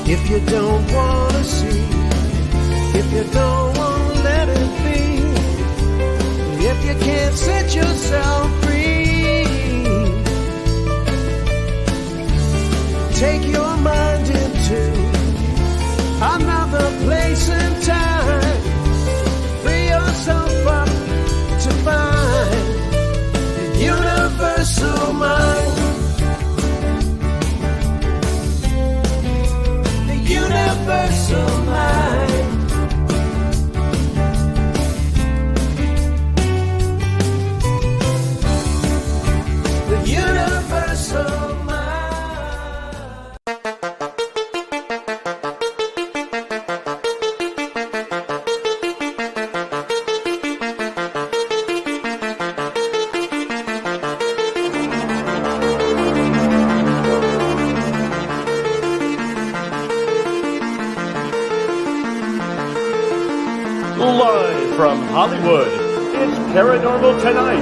If you don't want to see, if you don't want to let it be, if you can't set yourself free, take your mind into another place and time. Free yourself up to find the universal mind. Universal mind. The universal mind. Live from Hollywood, it's Paranormal Tonight.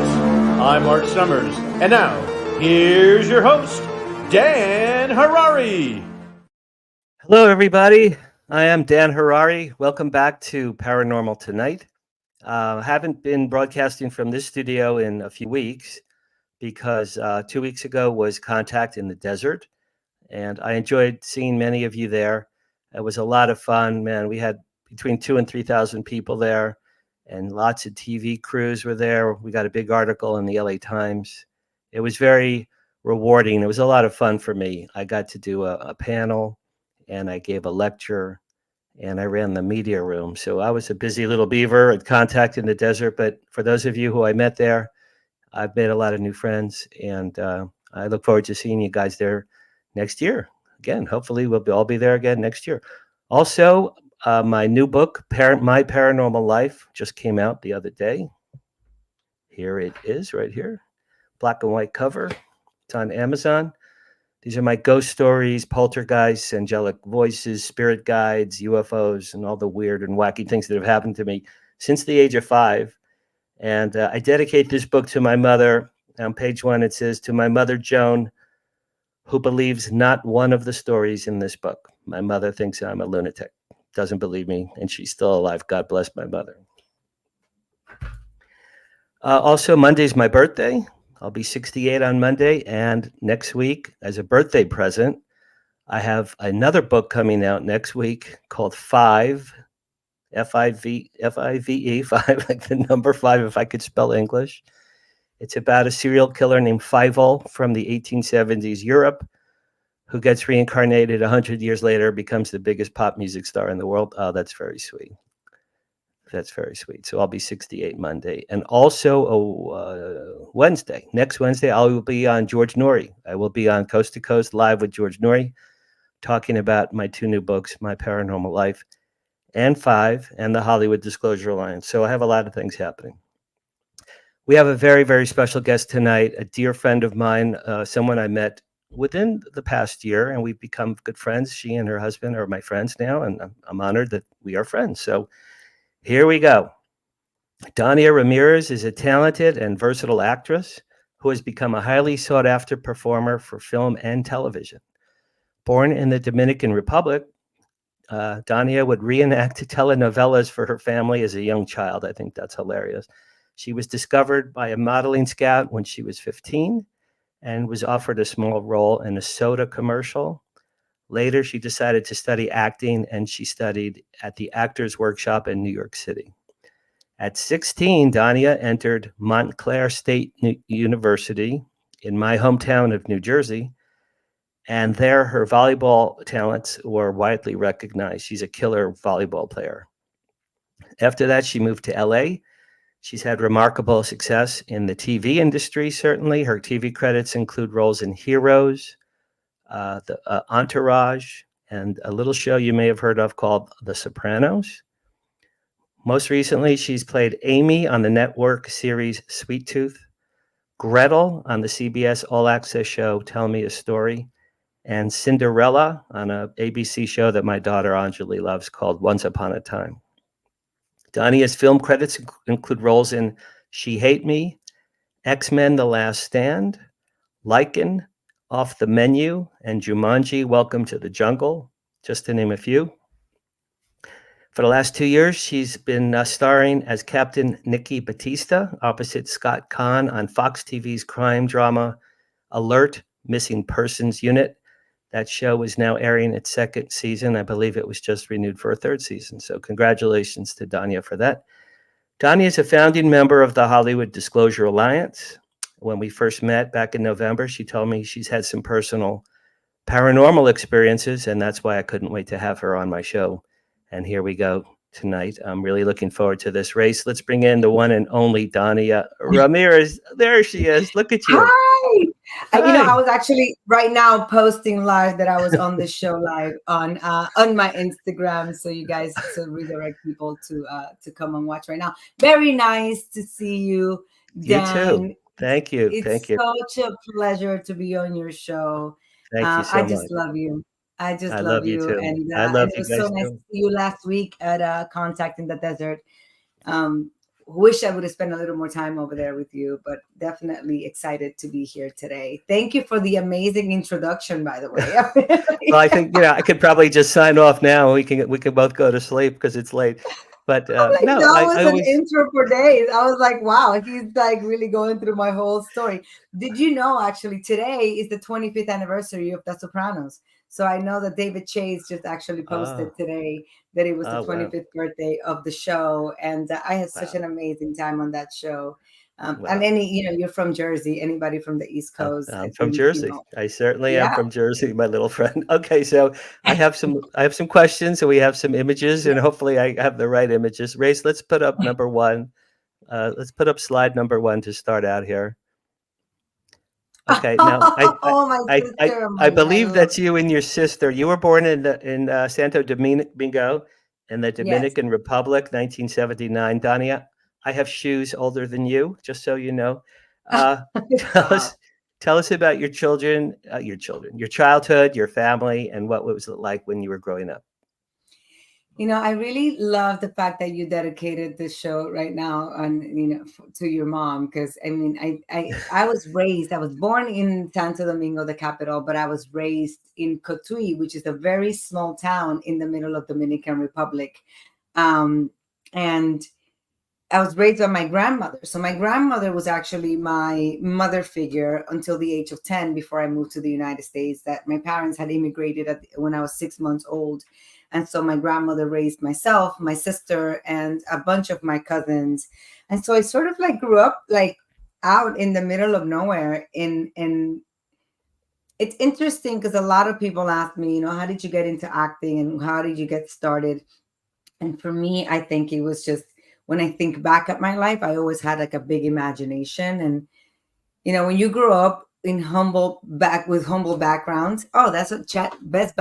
I'm Mark Summers, and now, here's your host, Dan Harary. Hello, everybody. I am Dan Harary. Welcome back to Paranormal Tonight. Haven't been broadcasting from this studio in a few weeks because 2 weeks ago was Contact in the Desert, and I enjoyed seeing many of you there. It was a lot of fun, man. We had between 2,000 and 3,000 people there, and lots of TV crews were there. We got a big article in the LA Times. It was very rewarding. It was a lot of fun for me. I got to do a panel, and I gave a lecture, and I ran the media room. So I was a busy little beaver at Contact in the Desert. But for those of you who I met there, I've made a lot of new friends, and I look forward to seeing you guys there next year. Again, hopefully we'll all be there again next year. Also, my new book, My Paranormal Life, just came out the other day. Here it is right here. Black and white cover. It's on Amazon. These are my ghost stories, poltergeists, angelic voices, spirit guides, UFOs, and all the weird and wacky things that have happened to me since the age of 5. And I dedicate this book to my mother. On page 1, it says, "To my mother, Joan, who believes not one of the stories in this book. My mother thinks I'm a lunatic. Doesn't believe me, and she's still alive. God bless my mother." Also, Monday's my birthday. I'll be 68 on Monday, and next week, as a birthday present, I have another book coming out next week called Five, F-I-V-E, 5, like the number 5, if I could spell English. It's about a serial killer named Fievel from the 1870s Europe, who gets reincarnated 100 years later, becomes the biggest pop music star in the world. Oh, that's very sweet. That's very sweet. So I'll be 68 Monday. And also Wednesday, next Wednesday, I will be on George Noory. I will be on Coast to Coast live with George Noory, talking about my 2 new books, My Paranormal Life and 5, and the Hollywood Disclosure Alliance. So I have a lot of things happening. We have a very, very special guest tonight, a dear friend of mine, someone I met within the past year, and we've become good friends. She and her husband are my friends now, and I'm honored that we are friends. So here we go. Dania Ramirez is a talented and versatile actress who has become a highly sought-after performer for film and television. Born in the Dominican Republic, Dania would reenact telenovelas for her family as a young child. I think that's hilarious. She was discovered by a modeling scout when she was 15 and was offered a small role in a soda commercial. Later, she decided to study acting, and she studied at the Actors Workshop in New York City. At 16, Dania entered Montclair State University in my hometown of New Jersey, and there her volleyball talents were widely recognized. She's a killer volleyball player. After that, she moved to LA. She's had remarkable success in the TV industry, certainly. Her TV credits include roles in Heroes, Entourage, and a little show you may have heard of called The Sopranos. Most recently, she's played Amy on the network series Sweet Tooth, Gretel on the CBS All-Access show Tell Me a Story, and Cinderella on an ABC show that my daughter Anjali loves called Once Upon a Time. Dania's film credits include roles in She Hate Me, X-Men The Last Stand, Lycan, Off the Menu, and Jumanji, Welcome to the Jungle. just to name a few. For the last 2 years, she's been starring as Captain Nikki Batista opposite Scott Kahn on Fox TV's crime drama Alert Missing Persons Unit. That show is now airing its second season. I believe it was just renewed for a third season. So congratulations to Dania for that. Dania is a founding member of the Hollywood Disclosure Alliance. When we first met back in November, she told me she's had some personal paranormal experiences, and that's why I couldn't wait to have her on my show. And here we go tonight. I'm really looking forward to this race. Let's bring in the one and only Dania Ramirez. There she is. Look at you. Hi. Hi. I was actually right now posting live that I was on the show live on my Instagram, so you guys to redirect people to come and watch right now. Very nice to see you, Dan. You too. Thank you. It's Thank you. such a pleasure to be on your show. Thank you so I much. just love you. I just I love love you you. too. And I love it you was guys so nice too. to see you last week at Contact in the Desert. Wish I would have spent a little more time over there with you, but definitely excited to be here today. Thank you for the amazing introduction, by the way. Well, I think I could probably just sign off now. We can both go to sleep because it's late. But Like, no, that was I an always intro for days. I was like, wow, he's like really going through my whole story. Did you know actually today is the 25th anniversary of The Sopranos? So I know that David Chase just actually posted today that it was the 25th birthday of the show. And I had such an amazing time on that show. And you're from Jersey, anybody from the East Coast. I'm from Jersey. I certainly am Yeah. from Jersey, my little friend. Okay, so I have some questions, and we have some images, and hopefully I have the right images. Race, let's put up number one. Let's put up slide number one to start out here. Okay, now I believe that's you and your sister. You were born in Santo Domingo in the Dominican Republic, 1979. Dania, I have shoes older than you, just so you know. Tell us about your childhood, your family, and what was it like when you were growing up? I really love the fact that you dedicated this show right now to your mom, because I was born in Santo Domingo, the capital, but I was raised in Cotuí, which is a very small town in the middle of Dominican Republic. And I was raised by my grandmother. So my grandmother was actually my mother figure until the age of 10 before I moved to the United States. That my parents had immigrated when I was 6 months old. And so my grandmother raised myself, my sister, and a bunch of my cousins. And so I sort of grew up out in the middle of nowhere. And it's interesting because a lot of people ask me, how did you get into acting and how did you get started? And for me, I think it was just, when I think back at my life, I always had a big imagination. And, when you grow up with humble backgrounds, that's what best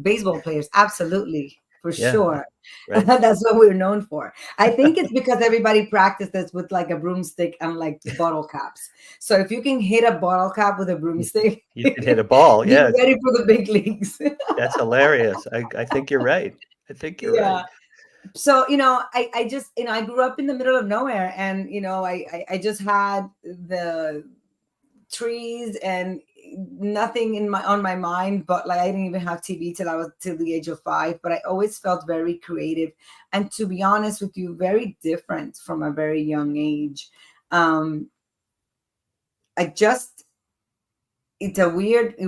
baseball players. Absolutely. For sure. Right. That's what we're known for. I think it's because everybody practices with a broomstick and bottle caps. So if you can hit a bottle cap with a broomstick, you can hit a ball. Yeah. You're ready for the big leagues. That's hilarious. I think you're right. Right. So, I just, I grew up in the middle of nowhere, and, I just had the trees and nothing on my mind, but I didn't even have TV till the age of 5, but I always felt very creative. And to be honest with you, very different from a very young age. It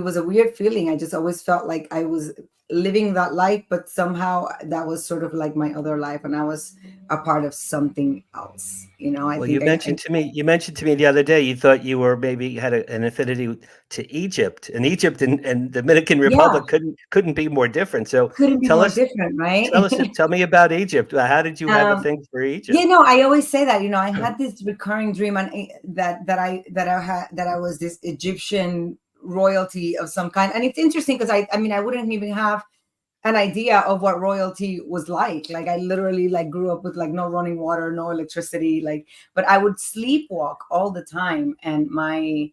was a weird feeling. I just always felt like I was living that life, but somehow that was sort of my other life, and I was a part of something else. You mentioned to me the other day you thought you were maybe had an affinity to Egypt, and Egypt and Dominican Republic couldn't be more different. So different, right? Tell me about Egypt. How did you have a thing for Egypt? I always say that. I had this recurring dream, and that I was this Egyptian royalty of some kind. And it's interesting because I wouldn't even have an idea of what royalty was like. I literally grew up with no running water, no electricity, but I would sleepwalk all the time. And my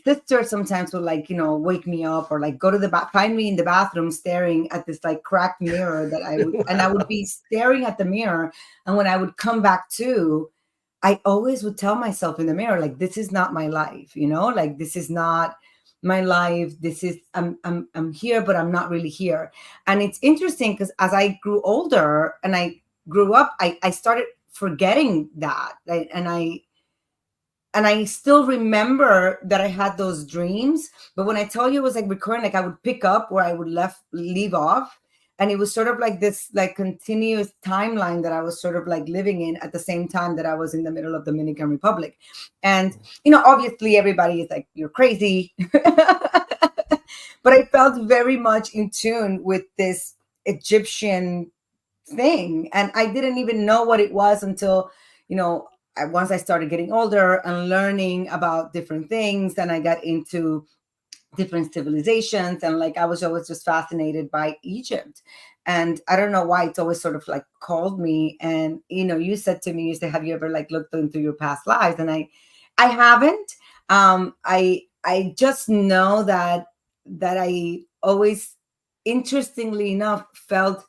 sister sometimes would wake me up or go to find me in the bathroom staring at this cracked mirror that I would be staring at the mirror. And when I would come back to, I always would tell myself in the mirror, this is not my life, this is not my life. This is I'm here, but I'm not really here. And it's interesting because as I grew older and I grew up, I started forgetting that. Right? And I still remember that I had those dreams. But when I tell you it was like recurring, like I would pick up where I would leave off. And it was sort of like this like continuous timeline that I was sort of like living in at the same time that I was in the middle of Dominican Republic. And, obviously everybody is like, you're crazy. But I felt very much in tune with this Egyptian thing. And I didn't even know what it was until, once I started getting older and learning about different things, and I got into different civilizations, and like I was always just fascinated by Egypt. And I don't know why it's always sort of like called me. And you said to me, you said, have you ever like looked into your past lives? And I haven't. I just know that I always, interestingly enough, felt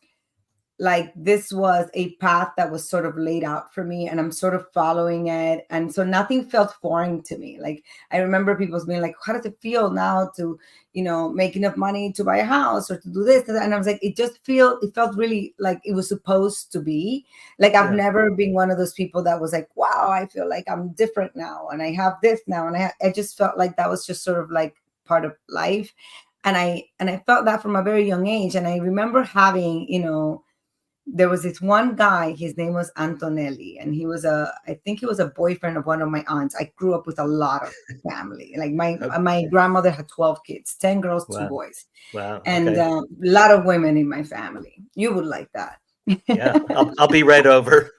like this was a path that was sort of laid out for me, and I'm sort of following it. And so nothing felt foreign to me. Like I remember people being like, how does it feel now to, make enough money to buy a house or to do this? And I was like, it felt really like it was supposed to be. Like I've never been one of those people that was like, wow, I feel like I'm different now and I have this now. And I just felt like that was just sort of like part of life. And I felt that from a very young age. And I remember having, there was this one guy, his name was Antonelli, and I think he was a boyfriend of one of my aunts. I grew up with a lot of family. Like my grandmother had 12 kids, 10 girls, 2 boys. Wow. And a lot of women in my family. You would like that. Yeah, I'll be right over.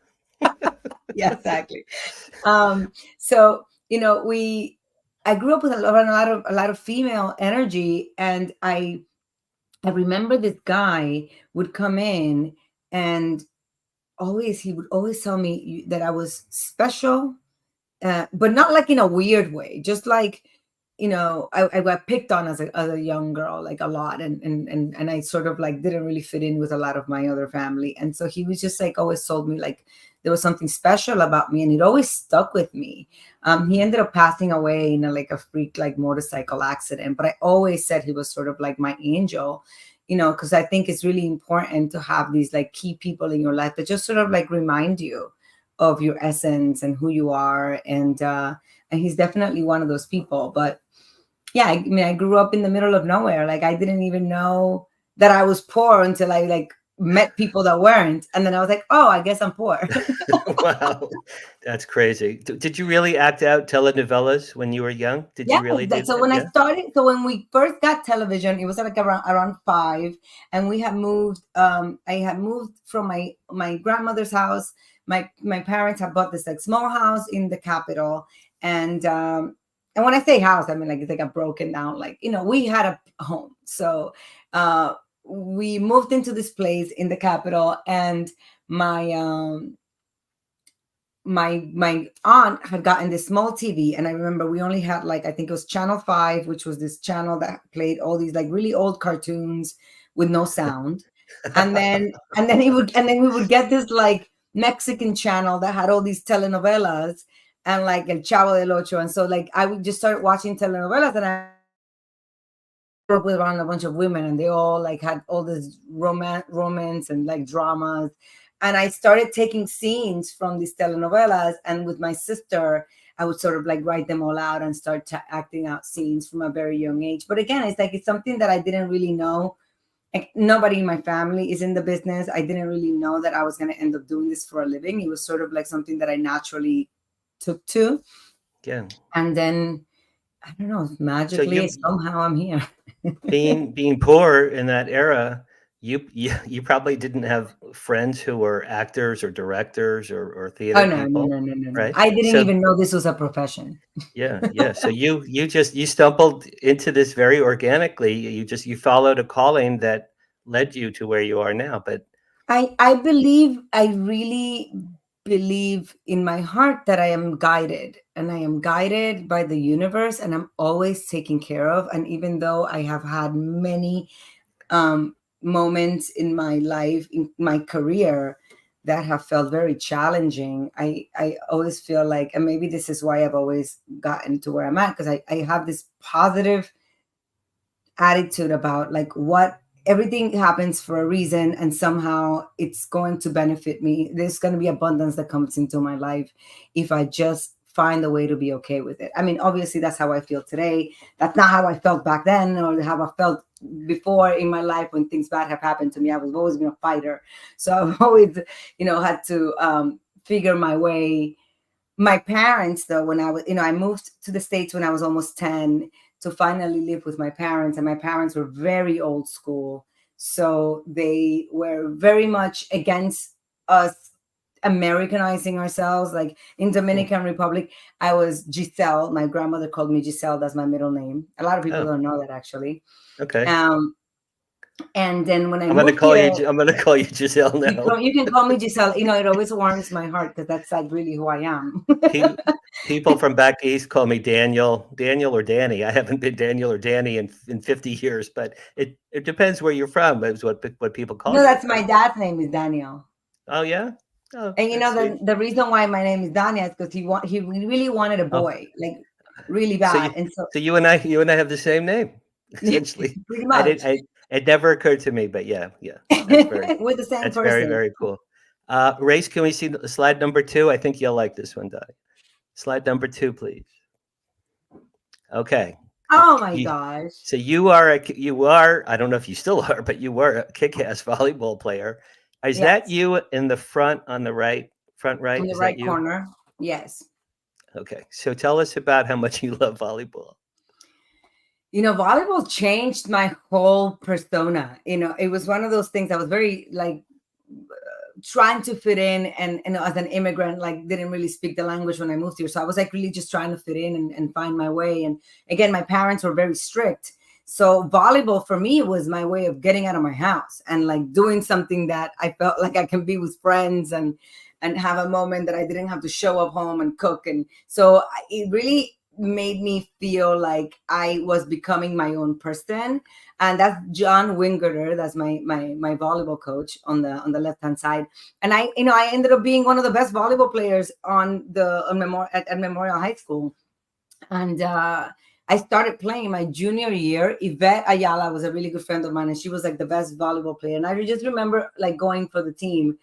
Yeah, exactly. So, I grew up with a lot of female energy, and I remember this guy would come in, and he would always tell me that I was special, but not like in a weird way. Just like, I got picked on as a young girl, like a lot. And I sort of like didn't really fit in with a lot of my other family. And so he was just like, always told me like there was something special about me, and it always stuck with me. He ended up passing away in a freak, like motorcycle accident, but I always said he was sort of like my angel. Because I think it's really important to have these like key people in your life that just sort of like remind you of your essence and who you are. And he's definitely one of those people. But yeah, I mean, I grew up in the middle of nowhere. Like I didn't even know that I was poor until I like met people that weren't. And then I was like, oh, I guess I'm poor. Wow, that's crazy. Did you really act out telenovelas when you were young? Did you really do so that? when I started, so when we first got television, it was like around 5, and we had moved. I had moved from my grandmother's house. My parents had bought this like small house in the capital, and when I say house, I mean like it's like a broken down, like we had a home. So we moved into this place in the capital, and my my aunt had gotten this small TV, and I remember we only had like, I think it was channel 5, which was this channel that played all these like really old cartoons with no sound. And then we would get this like Mexican channel that had all these telenovelas and like El Chavo del Ocho. And so like I would just start watching telenovelas, and I grew up with around a bunch of women, and they all like had all this romance and like dramas. And I started taking scenes from these telenovelas, and with my sister, I would sort of like write them all out and start acting out scenes from a very young age. But again, it's something that I didn't really know. Like, nobody in my family is in the business. I didn't really know that I was going to end up doing this for a living. It was sort of like something that I naturally took to. Yeah. And then, I don't know, magically, somehow I'm here. being poor in that era, you probably didn't have friends who were actors or directors or theater people. No. Right? I didn't even know this was a profession. Yeah. So you stumbled into this very organically. You followed a calling that led you to where you are now. But I really believe in my heart that I am guided, and I am guided by the universe, and I'm always taken care of. And even though I have had many moments in my life, in my career, that have felt very challenging, I always feel like, and maybe this is why I've always gotten to where I'm at, because I have this positive attitude about like what everything happens for a reason, and somehow it's going to benefit me. There's going to be abundance that comes into my life if I just find a way to be okay with it. I mean, obviously that's how I feel today. That's not how I felt back then, or how I felt before in my life when things bad have happened to me. I was always been a fighter, so I've always, had to figure my way. My parents, though, when I was, I moved to the States when I was almost 10 to finally live with my parents. And my parents were very old school. So they were very much against us Americanizing ourselves. Like in Dominican Republic, I was Giselle. My grandmother called me Giselle. That's my middle name. A lot of people Oh, don't know that, actually. okay. And then when I I'm gonna moved call here, you. I'm gonna call you Giselle now. you can call me Giselle. It always warms my heart because that's like really who I am. People from back east call me Daniel or Danny. I haven't been Daniel or Danny in 50 years, but it depends where you're from. Is what people call No, you. that's my dad's name is Daniel. Oh yeah. Oh, And that's sweet. the reason why my name is Dania is because he really wanted a Oh, boy, like really so bad. And so you and I have the same name, essentially. pretty I much didn't. It never occurred to me, but yeah. That's we're the same very person. very cool. Race, can we see slide number 2? I think you'll like this one, Di. Slide number 2, please. Okay. Oh my You, gosh. so you are, I don't know if you still are, but you were a kick-ass volleyball player. Is that Yes. you in the front on the front right? In the Is that right you? corner. Yes. Okay. So tell us about how much you love volleyball. Volleyball changed my whole persona. It was one of those things I was very like trying to fit in, and as an immigrant, like didn't really speak the language when I moved here. So I was like really just trying to fit in and find my way. And again, my parents were very strict. So volleyball for me was my way of getting out of my house and like doing something that I felt like I can be with friends and have a moment that I didn't have to show up home and cook. And so it really made me feel like I was becoming my own person. And that's John Wingerter. That's my volleyball coach on the left hand side. And I ended up being one of the best volleyball players at Memorial High School. And I started playing my junior year. Yvette Ayala was a really good friend of mine, and she was like the best volleyball player. And I just remember like going for the team,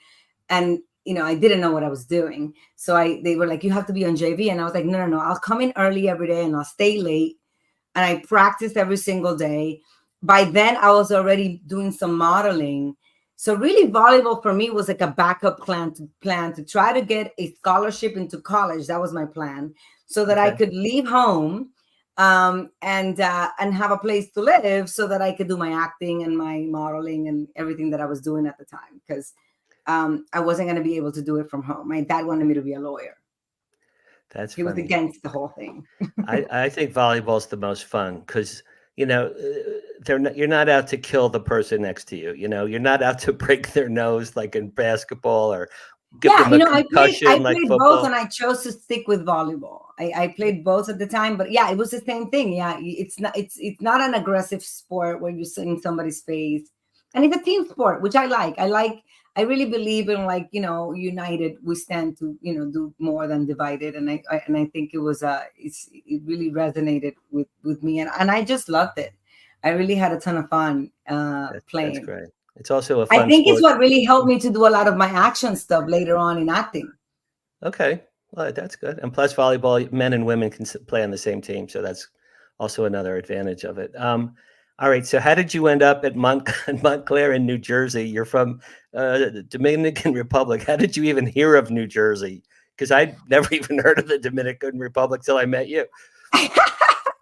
and I didn't know what I was doing. So they were like, you have to be on JV. And I was like, no, I'll come in early every day and I'll stay late. And I practiced every single day. By then I was already doing some modeling. So really volleyball for me was like a backup plan to try to get a scholarship into college. That was my plan, so that I could leave home and have a place to live, so that I could do my acting and my modeling and everything that I was doing at the time. Because I wasn't going to be able to do it from home. My dad wanted me to be a lawyer. That's He was funny. against the whole thing. I think volleyball's the most fun because you're not out to kill the person next to you. You're not out to break their nose like in basketball or give them a concussion I like played football. both, and I chose to stick with volleyball. I played both at the time, but yeah, it was the same thing. Yeah, it's not an aggressive sport where you sit in somebody's face, and it's a team sport, which I like. I really believe in like united we stand to do more than divided, and I think it was it really resonated with me, and I just loved it. I really had a ton of fun playing. That's great. It's also a fun I think sport. it's what really helped me to do a lot of my action stuff later on in acting. Okay, well, that's good. And plus, volleyball, men and women can play on the same team, so that's also another advantage of it. All right, so how did you end up at Montclair in New Jersey? You're from the Dominican Republic. How did you even hear of New Jersey? Because I'd never even heard of the Dominican Republic till I met you.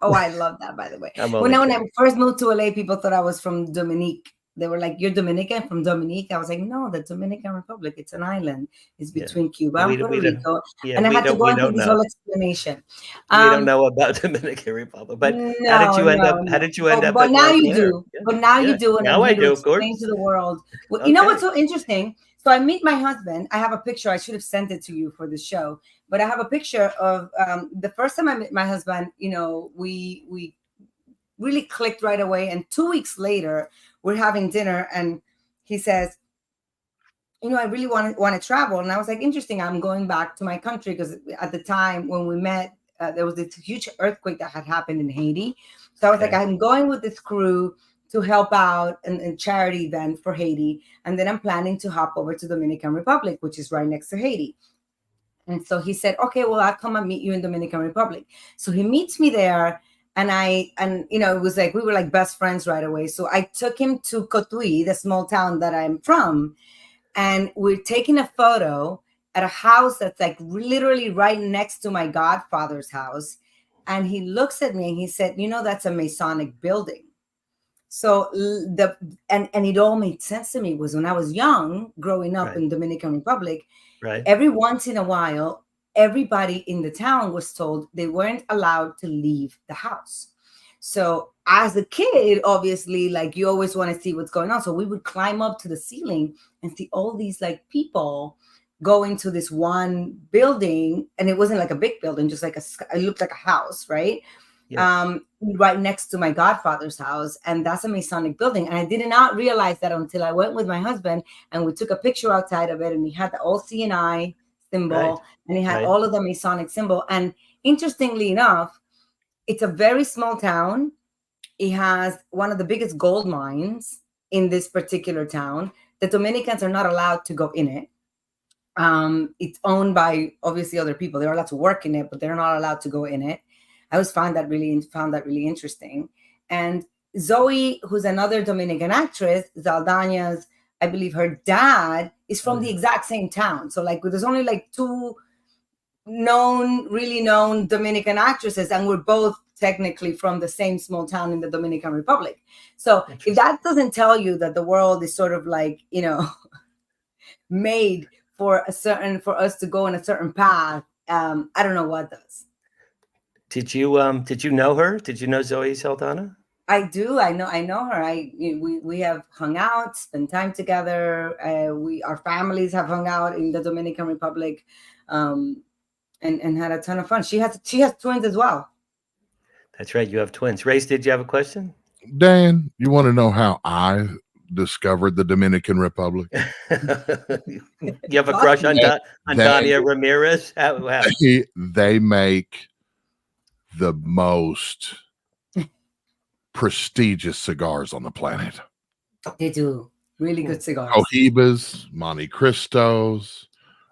Oh, I love that, by the way. When I first moved to LA, people thought I was from Dominique. They were like, "You're Dominican from Dominique?" I was like, "No, the Dominican Republic. It's an island. It's between Cuba and Puerto Rico." And I had to go into this whole explanation. We don't know about Dominican Republic, but how did you end up? How did you end up? But now you do. But now you do, and now I do. Of course. Explain to the world. Well, you know what's so interesting? So I meet my husband. I have a picture. I should have sent it to you for the show, but I have a picture of the first time I met my husband. We really clicked right away, and 2 weeks later, we're having dinner, and he says, I really want to travel. And I was like, interesting. I'm going back to my country because at the time when we met, there was this huge earthquake that had happened in Haiti. So I was like, Okay. I'm going with this crew to help out in charity event for Haiti. And then I'm planning to hop over to Dominican Republic, which is right next to Haiti. And so he said, okay, well, I'll come and meet you in Dominican Republic. So he meets me there. And it was like, we were like best friends right away. So I took him to Cotuí, the small town that I'm from. And we're taking a photo at a house that's like literally right next to my godfather's house. And he looks at me and he said, that's a Masonic building. So and it all made sense to me. Was when I was young, growing up in Dominican Republic, every once in a while, everybody in the town was told they weren't allowed to leave the house. So as a kid, obviously, like you always want to see what's going on. So we would climb up to the ceiling and see all these like people going to this one building. And it wasn't like a big building, just like it looked like a house, right? Yeah. Right next to my godfather's house. And that's a Masonic building. And I did not realize that until I went with my husband and we took a picture outside of it. And he had the old CNI symbol and he had all of the Masonic symbol. And interestingly enough, it's a very small town. It has one of the biggest gold mines in this particular town. The Dominicans are not allowed to go in it. It's owned by obviously other people. They're allowed to work in it, but they're not allowed to go in it. I always found that really interesting. And Zoe, who's another Dominican actress, Zaldania's, I believe her dad is from the exact same town. So like there's only like two really known Dominican actresses, and we're both technically from the same small town in the Dominican Republic. So if that doesn't tell you that the world is sort of like, made for us to go in a certain path, I don't know what does. Did you know her? Did you know Zoe Saldana? I do. I know her. We have hung out, spent time together. Our families have hung out in the Dominican Republic, and had a ton of fun. She has twins as well. That's right. You have twins. Race, did you have a question? Dan, you want to know how I discovered the Dominican Republic? You have a crush on Dania Ramirez? How? They make the most prestigious cigars on the planet. They do really good cigars. Cohibas, Monte Cristos,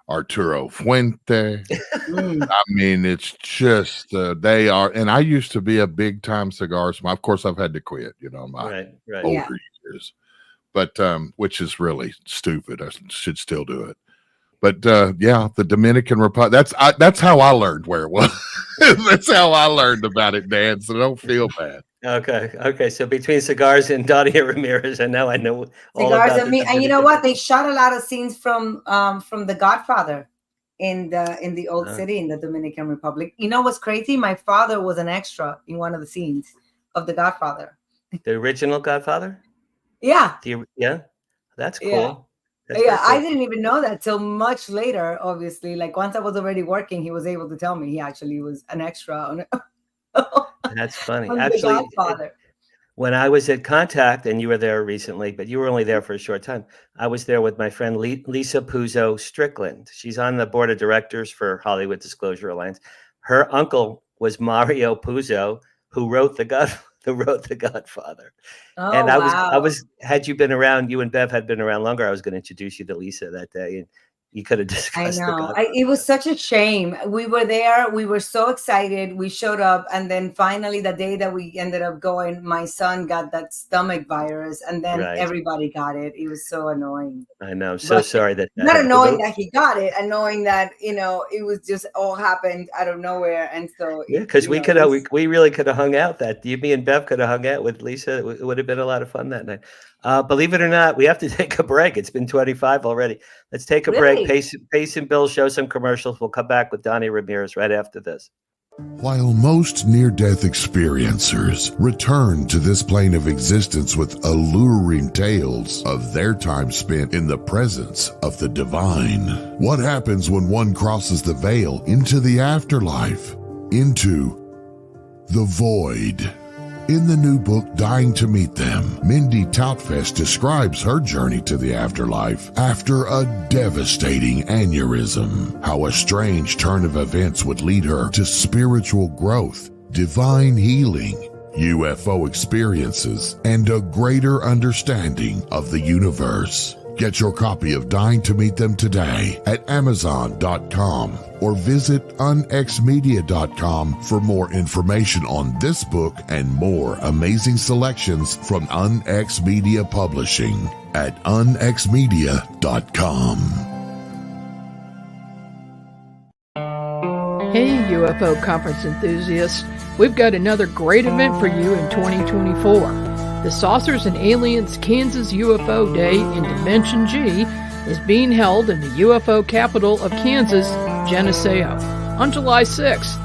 Arturo Fuente. I mean, it's just they are. And I used to be a big time cigar smoker. Of course, I've had to quit. My older years, but which is really stupid. I should still do it. But the Dominican Republic. That's how I learned where it was. That's how I learned about it, Dan. So don't feel bad. Okay. So between cigars and Dania Ramirez, and now I know all cigars about and me. And you know what? They shot a lot of scenes from The Godfather in the old city in the Dominican Republic. You know what's crazy? My father was an extra in one of the scenes of The Godfather. The original Godfather? Yeah. That's cool. Yeah. That's cool. I didn't even know that till much later, obviously. Like once I was already working, he was able to tell me he actually was an extra on That's funny. on Actually, The Godfather. When I was at Contact, and you were there recently, but you were only there for a short time, I was there with my friend Lisa Puzo Strickland. She's on the board of directors for Hollywood Disclosure Alliance. Her uncle was Mario Puzo, who wrote The Godfather. Oh, and wow. Had you been around, you and Bev had been around longer, I was going to introduce you to Lisa that day, and you could have discussed. I know. It was such a shame. We were there. We were so excited. We showed up. And then finally, the day that we ended up going, my son got that stomach virus. And then everybody got it. It was so annoying. I know. I'm so sorry that not annoying that he got it, and knowing that, it was just all happened out of nowhere. And so, because we really could have hung out me and Bev could have hung out with Lisa. It would have been a lot of fun that night. Believe it or not, we have to take a break. It's been 25 already. Let's take a break. Pace and Bill show some commercials. We'll come back with Dania Ramirez right after this. While most near-death experiencers return to this plane of existence with alluring tales of their time spent in the presence of the divine, what happens when one crosses the veil into the afterlife, into the void? In the new book, Dying to Meet Them, Mindy Toutfest describes her journey to the afterlife after a devastating aneurysm, how a strange turn of events would lead her to spiritual growth, divine healing, UFO experiences, and a greater understanding of the universe. Get your copy of Dying to Meet Them today at Amazon.com or visit unxmedia.com for more information on this book and more amazing selections from UnX Media Publishing at unxmedia.com. Hey, UFO conference enthusiasts. We've got another great event for you in 2024. The Saucers and Aliens Kansas UFO Day in Dimension G is being held in the UFO capital of Kansas, Geneseo, on July 6th.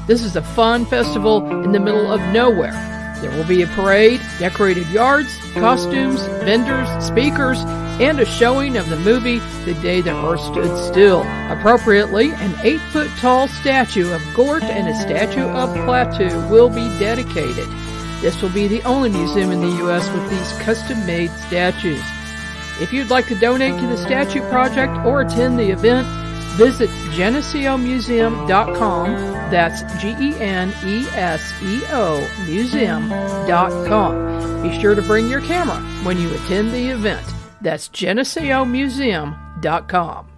This is a fun festival in the middle of nowhere. There will be a parade, decorated yards, costumes, vendors, speakers, and a showing of the movie The Day the Earth Stood Still. Appropriately, an 8-foot-tall statue of Gort and a statue of Plateau will be dedicated. This will be the only museum in the U.S. with these custom-made statues. If you'd like to donate to the statue project or attend the event, visit GeneseoMuseum.com. That's GENESEO Museum.com. Be sure to bring your camera when you attend the event. That's GeneseoMuseum.com.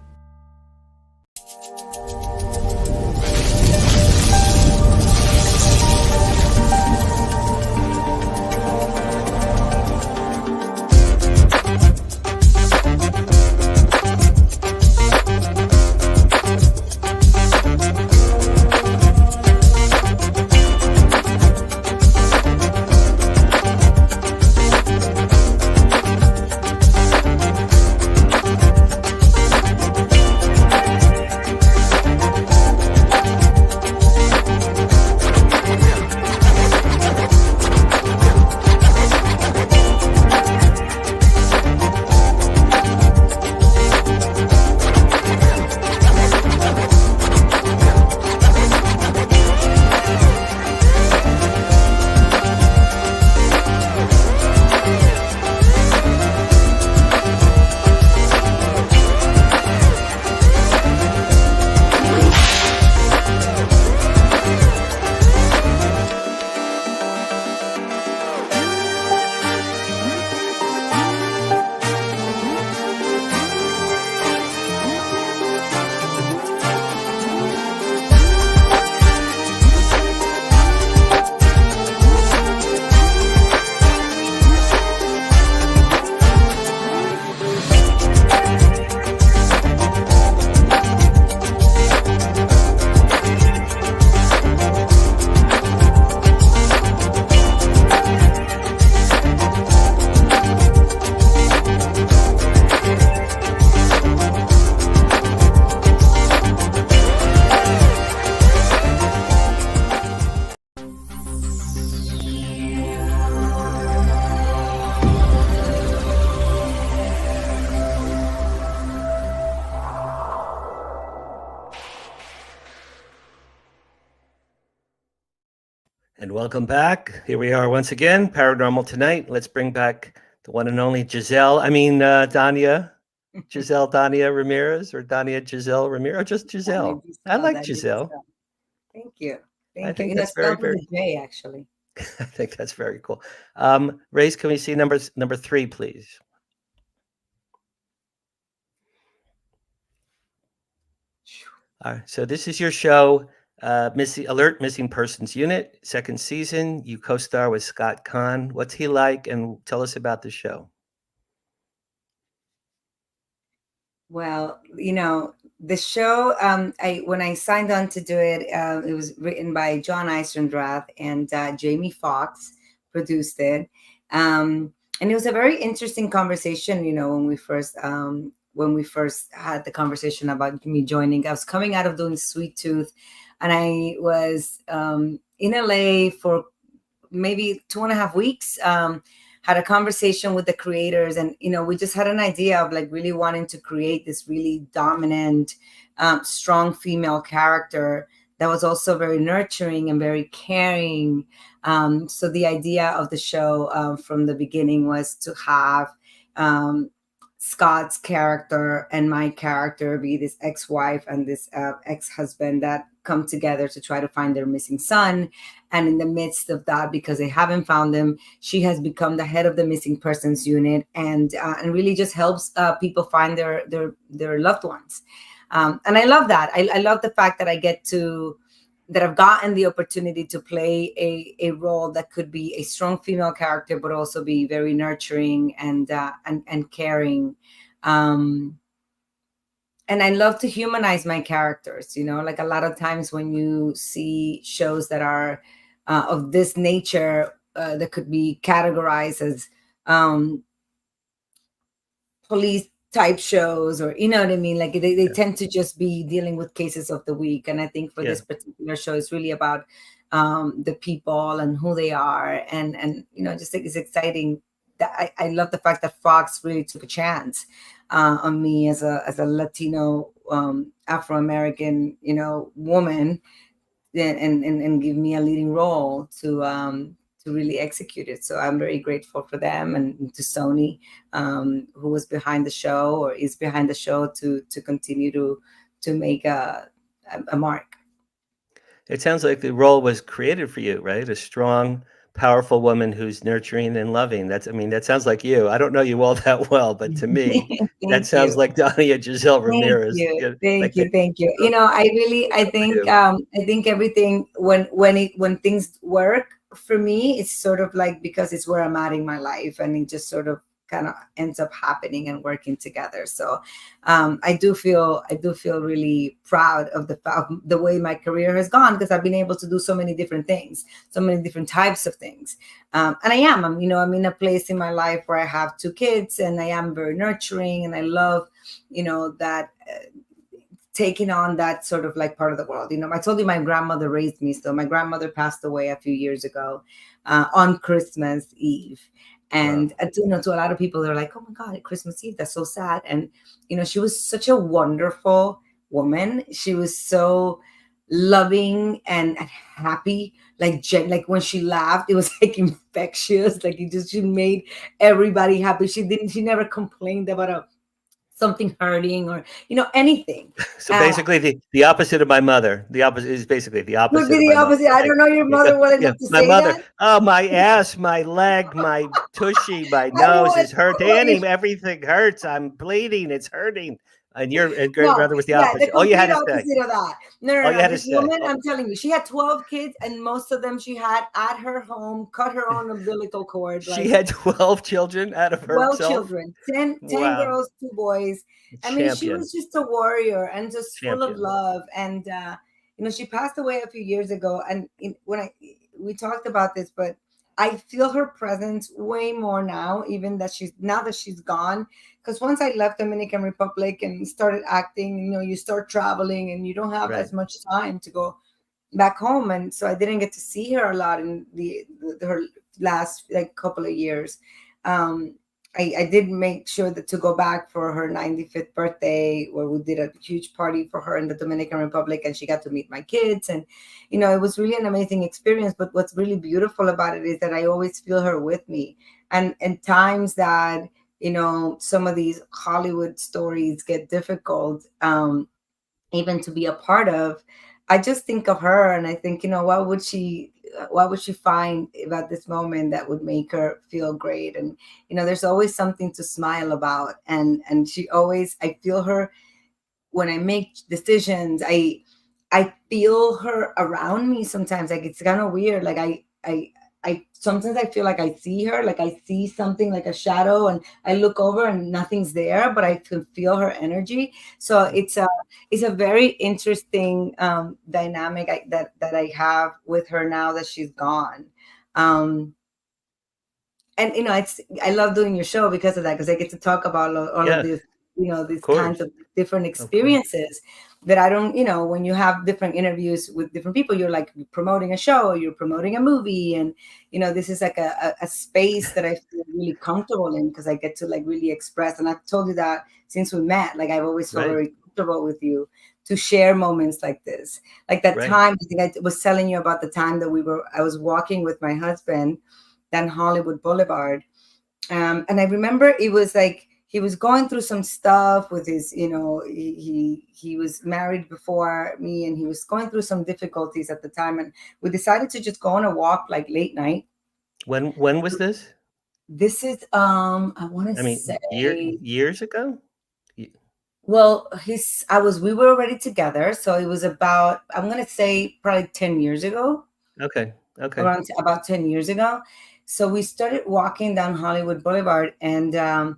And welcome back. Here we are once again, Paranormal Tonight. Let's bring back the one and only Dania. Dania Ramirez, or Dania Giselle Ramirez, or just Giselle. I like Giselle. Thank you. I Thank think you. that's very, very With a J, actually. I think that's very cool. Race, can we see number 3, please? All right, so this is your show, Alert Missing Persons Unit, 2nd season. You co-star with Scott Kahn. What's he like? And tell us about the show. Well, the show, when I signed on to do it, it was written by John Eisendrath, and Jamie Foxx produced it. And it was a very interesting conversation, when we first had the conversation about me joining. I was coming out of doing Sweet Tooth, and I was in LA for maybe 2.5 weeks. Had a conversation with the creators, and we just had an idea of really wanting to create this really dominant, strong female character that was also very nurturing and very caring. So the idea of the show from the beginning was to have Scott's character and my character be this ex-wife and this ex-husband that come together to try to find their missing son. And in the midst of that, because they haven't found him, she has become the head of the missing persons unit, and really just helps people find their loved ones. And I love that. I love the fact that I've gotten the opportunity to play a role that could be a strong female character, but also be very nurturing and caring. And I love to humanize my characters. Like a lot of times when you see shows that are of this nature, that could be categorized as police type shows, or what I mean, like they tend to just be dealing with cases of the week. And I think for this particular show, it's really about the people and who they are, and just think it's exciting that I love the fact that Fox really took a chance on me as a Latino Afro-American woman, and give me a leading role to really execute it. So I'm very grateful for them, and to Sony, who was behind the show, or is behind the show, to continue to make a mark. It sounds like the role was created for you, right? A strong, powerful woman who's nurturing and loving. That sounds like you. I don't know you all that well, but to me, that sounds like Dania Ramirez. Thank you. I think everything when things work for me, it's sort of like because it's where I'm at in my life, and it just sort of kind of ends up happening and working together. So I do feel really proud of the way my career has gone, because I've been able to do so many different things, so many different types of things. And I'm in a place in my life where I have 2 kids, and I am very nurturing, and I love, that taking on that sort of like part of the world. I told you my grandmother raised me. So my grandmother passed away a few years ago on Christmas Eve. And to a lot of people, they're like, oh my God, Christmas Eve, that's so sad. And, she was such a wonderful woman. She was so loving and happy. Like when she laughed, it was like infectious. Like she made everybody happy. She never complained about something hurting or anything. So basically, the opposite of my mother. The opposite is basically the opposite. Would be the opposite. I don't know your mother wanted to my say mother. that. Oh, my ass, my leg, my tushy, my nose is hurting. Everything hurts. I'm bleeding. It's hurting. And your grandmother was the opposite. All you had to say. Of that. No. This woman, I'm telling you, she had 12 kids, and most of them she had at her home, cut her own umbilical cord. She had 12 children out of herself. 12 children, 10 girls, 2 boys. I mean, she was just a warrior and just full of love. And she passed away a few years ago. And we talked about this, but I feel her presence way more now, even that she's gone. Because once I left Dominican Republic and started acting, you start traveling and you don't have as much time to go back home. And so I didn't get to see her a lot in her last couple of years. I did make sure to go back for her 95th birthday, where we did a huge party for her in the Dominican Republic, and she got to meet my kids. And, it was really an amazing experience. But what's really beautiful about it is that I always feel her with me. And times that, some of these Hollywood stories get difficult, even to be a part of, I just think of her and I think, what would she find about this moment that would make her feel great? And, there's always something to smile about. And she always, I feel her when I make decisions. I feel her around me sometimes. Like, it's kind of weird. Like I sometimes I feel like I see her, like I see something like a shadow, and I look over and nothing's there, but I can feel her energy. So it's a very interesting dynamic that I have with her now that she's gone. And I love doing your show because of that, because I get to talk about all of this, these kinds of different experiences that I don't, when you have different interviews with different people, you're like promoting a show, you're promoting a movie. And, this is like a space that I feel really comfortable in, because I get to really express. And I've told you that since we met, I've always felt very comfortable with you to share moments like this. Like that time, I think I was telling you about the time that I was walking with my husband down Hollywood Boulevard. And I remember it was he was going through some stuff with his, he was married before me, and he was going through some difficulties at the time, and we decided to just go on a walk like late night. When was this? This is I want to I mean, say years ago. well, we were already together, so it was about, I'm gonna say probably 10 years ago. Okay. Around about 10 years ago. So we started walking down Hollywood Boulevard, and then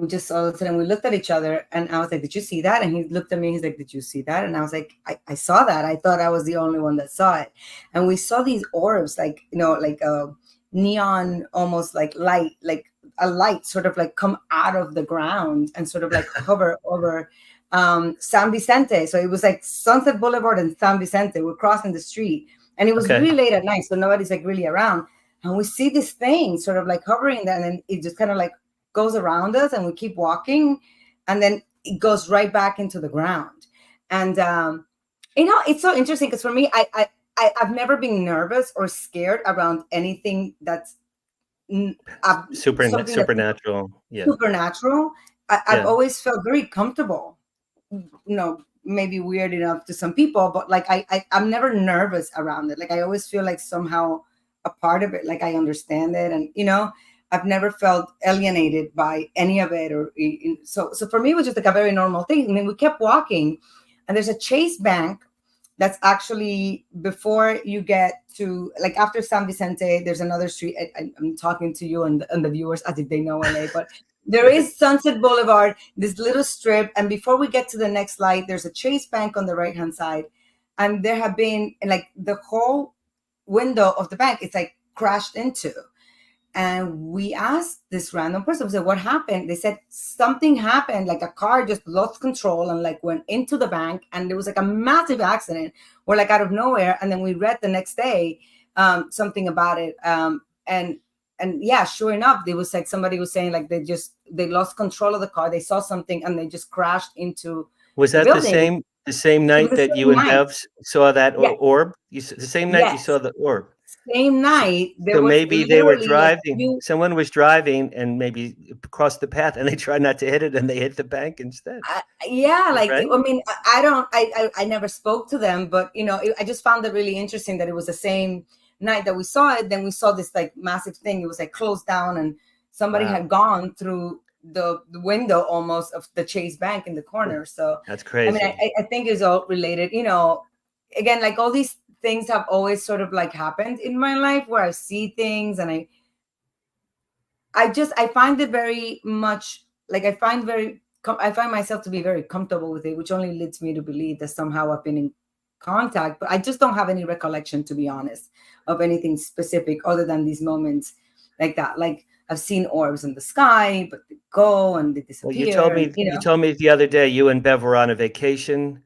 we just all of a sudden we looked at each other, and I was like, "Did you see that?" And he looked at me. He's like, "Did you see that?" And I was like, I saw that. I thought I was the only one that saw it. And we saw these orbs, like like a neon, almost like light, like a light, sort of like come out of the ground and sort of like hover over San Vicente. So it was like Sunset Boulevard and San Vicente. We're crossing the street, and it was really late at night, so nobody's like really around. And we see this thing sort of like hovering there, and then it just kind of like goes around us, and we keep walking, and then it goes right back into the ground. And it's so interesting because for me, I've never been nervous or scared around anything that's supernatural. Supernatural. I've always felt very comfortable. Maybe weird enough to some people, but like I'm never nervous around it. Like I always feel like somehow a part of it, like I understand it, and I've never felt alienated by any of it, or so for me it was just like a very normal thing. I mean, we kept walking, and there's a Chase Bank that's actually before you get to, like, after San Vicente, there's another street. I'm talking to you and the viewers as if they know LA, but there is Sunset Boulevard, this little strip, and before we get to the next light, there's a Chase Bank on the right hand side, and there have been, like, the whole window of the bank, it's like crashed into. And we asked this random person, we said, "What happened?" They said something happened, like a car just lost control and like went into the bank, and there was like a massive accident, or like out of nowhere. And then we read the next day something about it, and yeah, sure enough, there was like somebody was saying like they lost control of the car, they saw something, and they just crashed into. Was that the same night that you and Bev saw that orb? The same night you saw the orb. Same night. So maybe they were driving. Someone was driving and maybe crossed the path, and they tried not to hit it, and they hit the bank instead. Right? I mean, I never spoke to them, but I just found it really interesting that it was the same night that we saw it. Then we saw this like massive thing. It was like closed down, and somebody had gone through the window almost of the Chase Bank in the corner. So that's crazy. I mean, I think it's all related. Again, like all these things have always sort of like happened in my life where I see things, and I find it very much like I find myself to be very comfortable with it, which only leads me to believe that somehow I've been in contact, but I just don't have any recollection, to be honest, of anything specific other than these moments like that. Like I've seen orbs in the sky, but they go and they disappear. Well, you told me the other day you and Bev were on a vacation,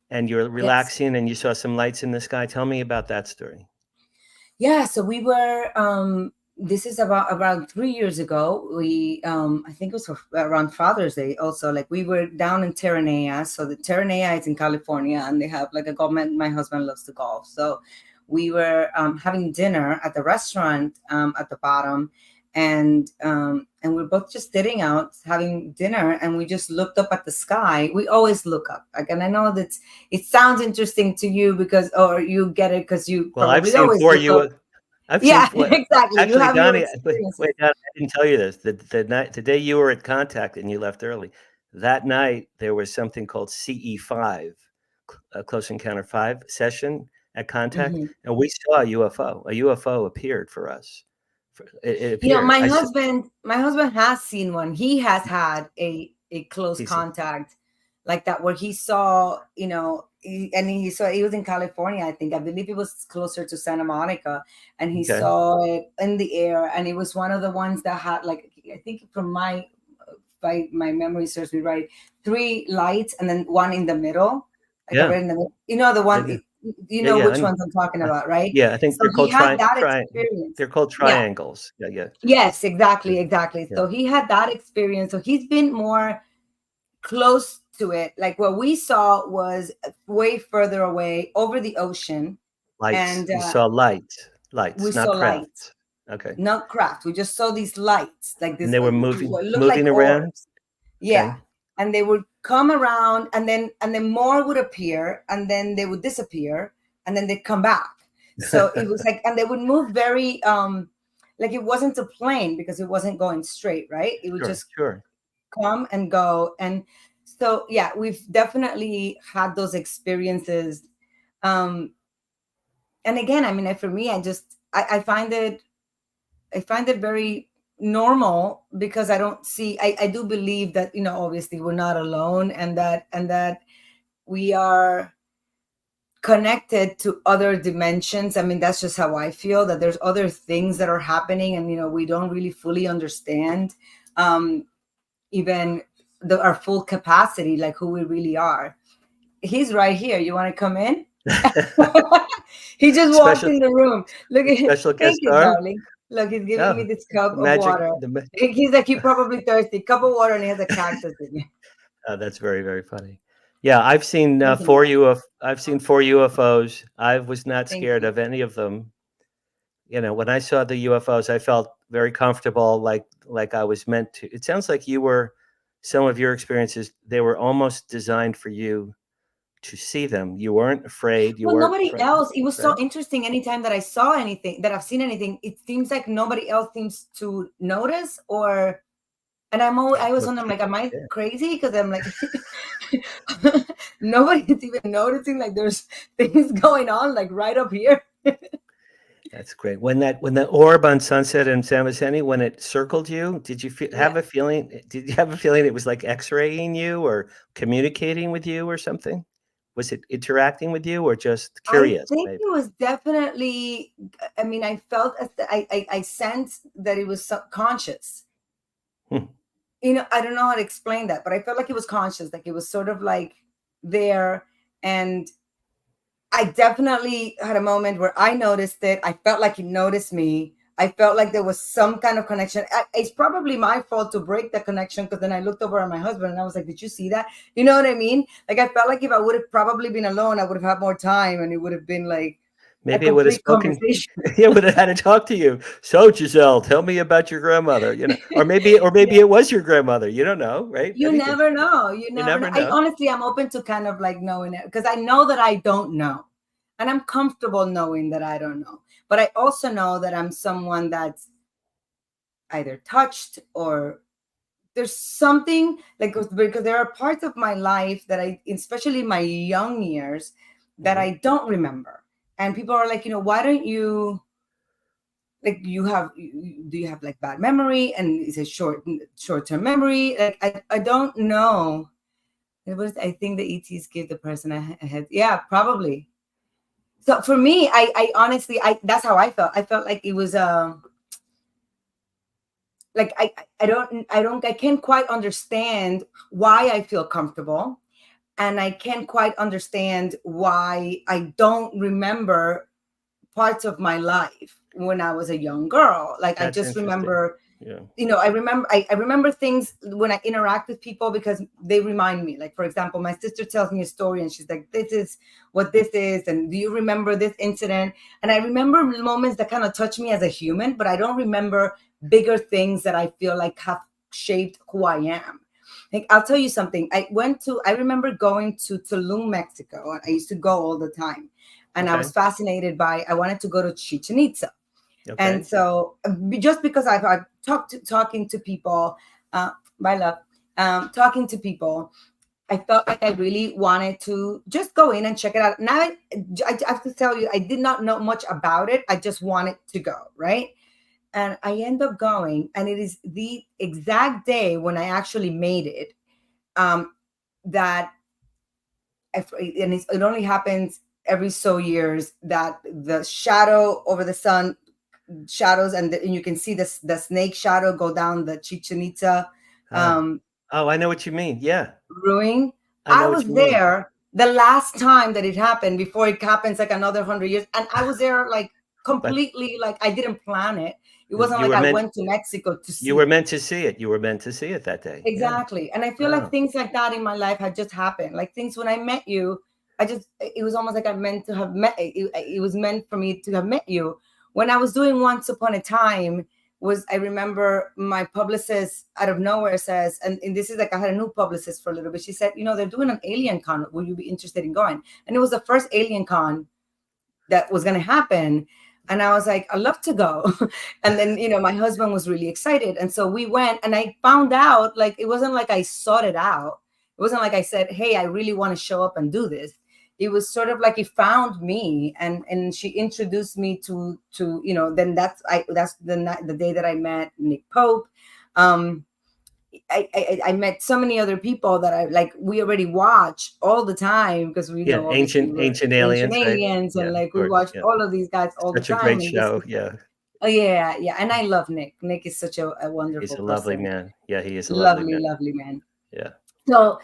and you're relaxing, and you saw some lights in the sky. Tell me about that story. Yeah, so we were. This is about 3 years ago. We, I think it was around Father's Day. Also, like we were down in Terranea. So the Terranea is in California, and they have like a golf. My husband loves to golf, so we were having dinner at the restaurant at the bottom. And we're both just sitting out having dinner, and we just looked up at the sky. We always look up. Like, and I know that it sounds interesting to you or you get it because you. Well, I've seen four you. Exactly. Actually, you have Dania, wait, I didn't tell you this. The day you were at Contact and you left early, that night there was something called CE5, Close Encounter 5 session at Contact, and we saw a UFO. A UFO appeared for us. My husband has seen one. He has had a close contact like that where he saw, he was in California, I think. I believe it was closer to Santa Monica, and he saw it in the air, and it was one of the ones that had, like, I think from my memory serves me right, 3 lights and then one in the middle. Like right in the middle. The one. Which ones I'm talking about, right? Yeah, I think they're called they're called triangles. Yeah. Yes, exactly. Yeah. So he had that experience. So he's been more close to it. Like what we saw was way further away over the ocean. Lights. And we saw lights. We not saw craft. lights. Okay. not craft. We just saw these lights, like this. And they were what moving looked like around. orbs. Yeah. Okay. And they would come around, and then more would appear, and then they would disappear, and then they'd come back. So it was like, and they would move very like it wasn't a plane, because it wasn't going straight, right? It would just come and go. And so yeah, we've definitely had those experiences. And again, I mean, for me, I find it very normal, because I don't see, I do believe that, you know, obviously we're not alone, and that we are connected to other dimensions. I mean, that's just how I feel, that there's other things that are happening, and, you know, we don't really fully understand even our full capacity, like who we really are. He's right here. You want to come in? He just walked in the room. Look at him. Thank you, darling. Look, he's giving me this cup of water. He's like, he's probably thirsty. Cup of water, and he has a cactus in it. That's very, very funny. Yeah, I've seen four UFOs. I was not scared of any of them. You know, when I saw the UFOs, I felt very comfortable, like I was meant to. It sounds like some of your experiences, they were almost designed for you to see them. You weren't afraid. Nobody else. It was so interesting. Anytime that I saw anything, that I've seen anything, it seems like nobody else seems to notice, and I was wondering, like, am I crazy? Because I'm like, nobody's even noticing, like, there's things going on, like, right up here. That's great. When the orb on Sunset and San Vicente, when it circled you, did you have a feeling? Did you have a feeling it was like X-raying you or communicating with you or something? Was it interacting with you or just curious? I think it was definitely. I mean, I felt I sensed that it was subconscious. You know, I don't know how to explain that, but I felt like it was conscious, like it was sort of like there. And I definitely had a moment where I noticed it. I felt like he noticed me. I felt like there was some kind of connection. It's probably my fault to break the connection, because then I looked over at my husband and I was like, did you see that? You know what I mean? Like, I felt like if I would have probably been alone, I would have had more time, and it would have been like, maybe it would have spoken. It would have had to talk to you. So, Giselle, tell me about your grandmother. You know, or maybe it was your grandmother. You don't know, right? You never know. You never know. Honestly, I'm open to kind of like knowing it, because I know that I don't know, and I'm comfortable knowing that I don't know. But I also know that I'm someone that's either touched, or there's something like, because there are parts of my life that especially my young years, that I don't remember. And people are like, you know, why don't you, like, do you have like bad memory? And it's a short-term memory. Like, I don't know. I think the ETs give the person a head. Yeah, probably. So for me, I honestly, that's how I felt. I felt like it was like I can't quite understand why I feel comfortable. And I can't quite understand why I don't remember parts of my life when I was a young girl. Like, I just remember, you know, I remember things when I interact with people, because they remind me. Like, for example, my sister tells me a story and she's like, this is what this is. And do you remember this incident? And I remember moments that kind of touch me as a human, but I don't remember bigger things that I feel like have shaped who I am. Like, I'll tell you something. I remember going to Tulum, Mexico. I used to go all the time. And I was fascinated I wanted to go to Chichen Itza. Okay. And so just because I've talking to people, talking to people, I felt like I really wanted to just go in and check it out. Now, I have to tell you, I did not know much about it. I just wanted to go, right? And I end up going, and it is the exact day when I actually made it, it only happens every so years, that the shadow over the sun shadows, and you can see the snake shadow go down the Chichen Itza. I know what you mean. Yeah. Ruin. I was there the last time that it happened, before it happens like another 100 years. And I was there like completely, like, I didn't plan it. It wasn't like I went to Mexico to see it. You were meant to see it. You were meant to see it that day. Exactly. Yeah. And I feel like things like that in my life had just happened. Like, things when I met you, it was almost like I meant to have met. It was meant for me to have met you when I was doing Once Upon a Time, I remember my publicist out of nowhere says, and this is like, I had a new publicist for a little bit. She said, they're doing an alien con. Will you be interested in going? And it was the first alien con that was going to happen. And I was like, I'd love to go. And then, my husband was really excited. And so we went, and I found out, like, it wasn't like I sought it out. It wasn't like I said, hey, I really want to show up and do this. It was sort of like he found me, and she introduced me to then that's the day that I met Nick Pope. I met so many other people that I like. We already watch all the time because we know ancient aliens, aliens, right? And like we watch all of these guys all the time. Such a great show, Oh yeah, and I love Nick. Nick is such a wonderful. He's a lovely man. Yeah, he is a lovely man. Yeah. So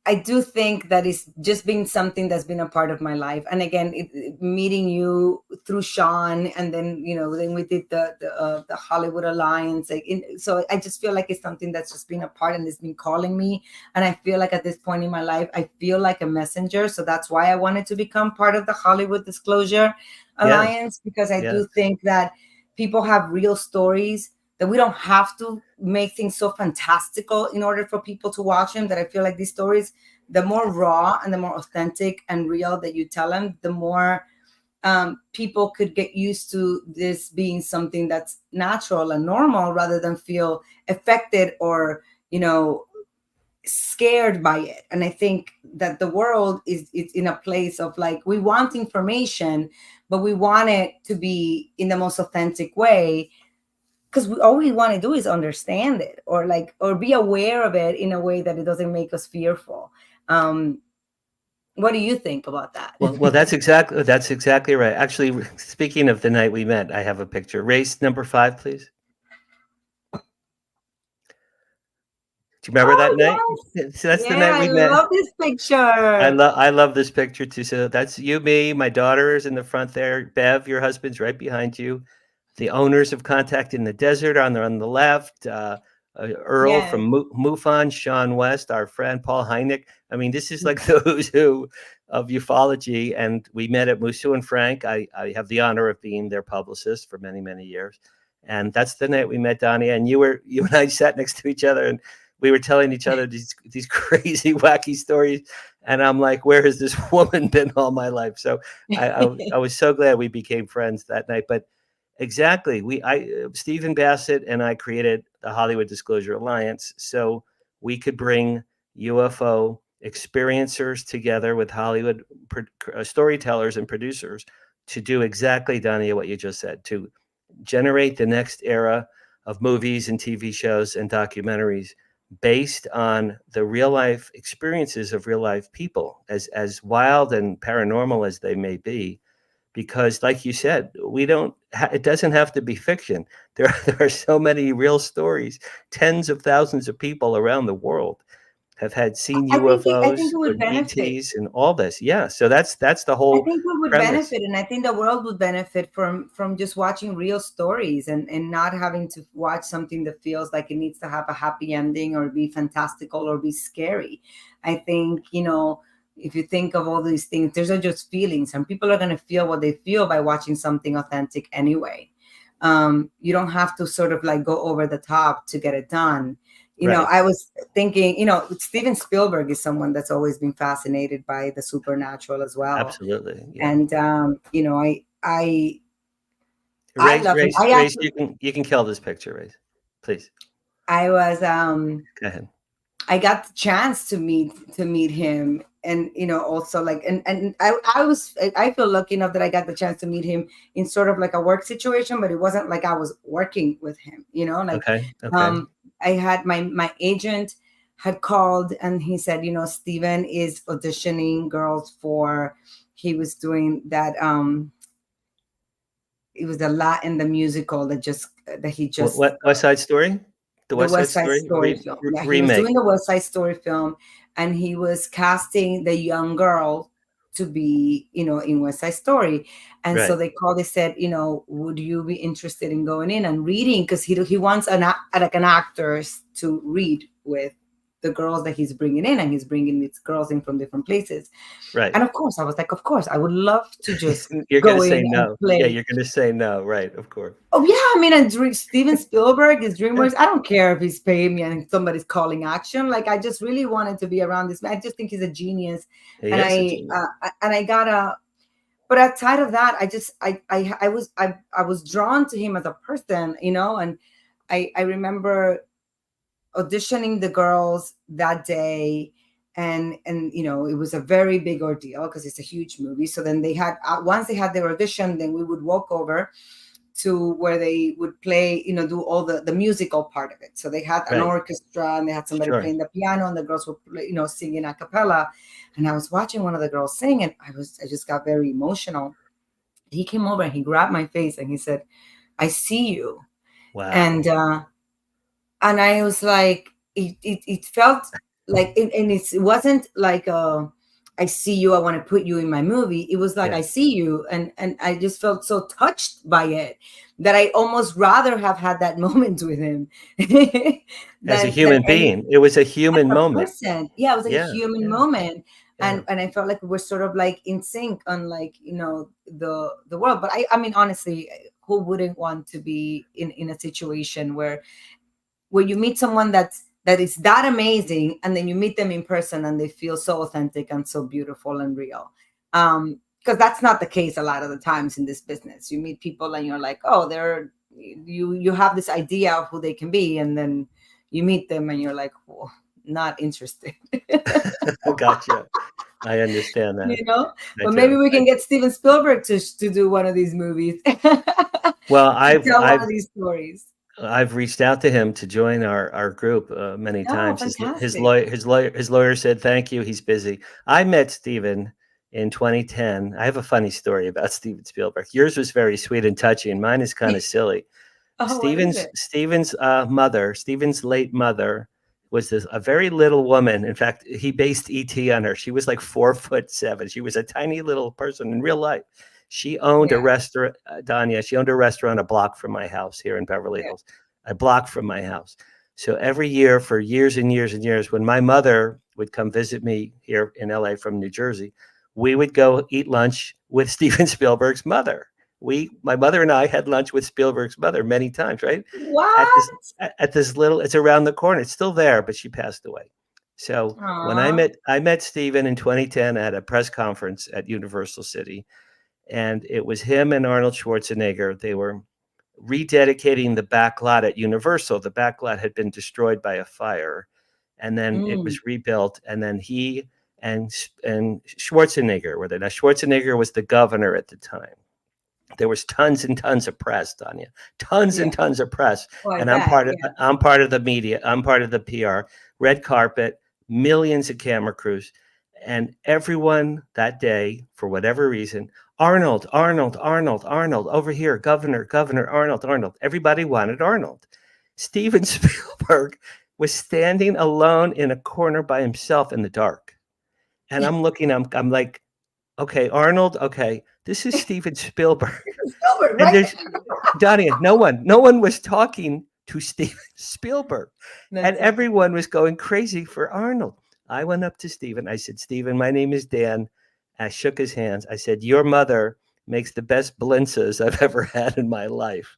I do think that it's just been something that's been a part of my life. And again, meeting you through Sean, and then then we did the Hollywood Alliance. So I just feel like it's something that's just been a part, and it's been calling me. And I feel like at this point in my life, I feel like a messenger. So that's why I wanted to become part of the Hollywood Disclosure Alliance, because I do think that people have real stories, that we don't have to make things so fantastical in order for people to watch them. That I feel like these stories, the more raw and the more authentic and real that you tell them, the more people could get used to this being something that's natural and normal, rather than feel affected or, scared by it. And I think that the world is in a place of like, we want information, but we want it to be in the most authentic way. Because all we want to do is understand it, or be aware of it in a way that it doesn't make us fearful. What do you think about that? Well, that's exactly right. Actually, speaking of the night we met, I have a picture. Race number 5, please. Do you remember that night? So that's the night we met. I love this picture. I love this picture too. So that's you, me, my daughter is in the front there. Bev, your husband's right behind you. The owners of Contact in the Desert on the left. Earl from MUFON, Sean West, our friend Paul Hynek. I mean, this is like the who's who of ufology. And we met at Musso and Frank. I have the honor of being their publicist for many, many years. And that's the night we met, Dania. And you and I sat next to each other, and we were telling each other these crazy, wacky stories. And I'm like, where has this woman been all my life? So I was so glad we became friends that night. But exactly, Stephen Bassett and I created the Hollywood Disclosure Alliance so we could bring UFO experiencers together with Hollywood storytellers and producers to do exactly, Dania, what you just said, to generate the next era of movies and TV shows and documentaries based on the real life experiences of real life people, as wild and paranormal as they may be. Because like you said, it doesn't have to be fiction. There are so many real stories. Tens of thousands of people around the world have seen UFOs, ETs, and all this. Yeah, so that's the whole. I think we would benefit, and I think the world would benefit from just watching real stories and not having to watch something that feels like it needs to have a happy ending or be fantastical or be scary. I think, if you think of all these things, those are just feelings, and people are going to feel what they feel by watching something authentic anyway. You don't have to sort of like go over the top to get it done. I was thinking, Steven Spielberg is someone that's always been fascinated by the supernatural as well. Absolutely. Yeah. And, I love Race, him. Race, you can kill this picture, Race, please. I was, go ahead. I got the chance to meet him, and also like, and I feel lucky enough that I got the chance to meet him in sort of like a work situation, but it wasn't like I was working with him, Okay. I had my agent had called, and he said, Steven is auditioning girls for, he was doing that, it was a lot in the musical that he just West Side Story? The West Side Story film. remake. He was doing the West Side Story film, and he was casting the young girl to be, in West Side Story. And so they called, they said, would you be interested in going in and reading? Because he wants an actors to read with the girls that he's bringing in, and he's bringing these girls in from different places. Right. And of course, I was like, of course, I would love to just You're go going to say in no. and play. Yeah, you're going to say no. Right. Of course. Oh yeah, I mean, and Steven Spielberg is DreamWorks. I don't care if he's paying me and somebody's calling action. Like, I just really wanted to be around this man. I just think he's a genius. He And is a genius. I got a. But outside of that, I was drawn to him as a person, you know. And I remember auditioning the girls that day, and you know, it was a very big ordeal because it's a huge movie. So then they had once they had their audition, then we would walk over to where they would play, you know, do all the musical part of it. So they had an orchestra, and they had somebody playing the piano, and the girls were, you know, singing a cappella. And I was watching one of the girls sing, and I just got very emotional. He came over and he grabbed my face and he said, "I see you." Wow. And I was like, it felt like, and it wasn't like I see you, I want to put you in my movie. It was like, I see you. And I just felt so touched by it that I almost rather have had that moment with him. As a human being. It was a human moment. Yeah, it was a human moment. And I felt like we're sort of like in sync on, like, you know, the world. But I mean, honestly, who wouldn't want to be in a situation where you meet someone that is that amazing, and then you meet them in person and they feel so authentic and so beautiful and real. Because that's not the case a lot of the times in this business. You meet people and you're like, oh, you have this idea of who they can be, and then you meet them and you're like, oh, not interested. Gotcha. I understand that. You know, but maybe we can get Steven Spielberg to do one of these movies. Well, tell one of these stories. I've reached out to him to join our group many times. His lawyer said, thank you, he's busy. I met Steven in 2010. I have a funny story about Steven Spielberg. Yours was very sweet and touchy, and mine is kind of silly. Steven's mother, Steven's late mother, was a very little woman. In fact, he based E.T. on her. She was like 4'7". She was a tiny little person in real life. She owned a restaurant, Dania. She owned a restaurant a block from my house here in Beverly Hills, a block from my house. So every year for years and years and years, when my mother would come visit me here in LA from New Jersey, we would go eat lunch with Steven Spielberg's mother. My mother and I had lunch with Spielberg's mother many times, right? What? At this little, it's around the corner. It's still there, but she passed away. So when I met Steven in 2010 at a press conference at Universal City. And it was him and Arnold Schwarzenegger. They were rededicating the back lot at Universal. The back lot had been destroyed by a fire, and then it was rebuilt. And then he and Schwarzenegger were there. Now, Schwarzenegger was the governor at the time. There was tons and tons of press, Dania, tons and tons of press. And I'm part of the media. I'm part of the PR, red carpet, millions of camera crews. And everyone that day, for whatever reason, Arnold, over here, Governor, Arnold. Everybody wanted Arnold. Steven Spielberg was standing alone in a corner by himself in the dark. And I'm looking, I'm like, okay, Arnold, okay, this is Steven Spielberg. And there's Dania, no one was talking to Steven Spielberg. And everyone was going crazy for Arnold. I went up to Steven. I said, Steven, my name is Dan. I shook his hands. I said, your mother makes the best blintzes I've ever had in my life,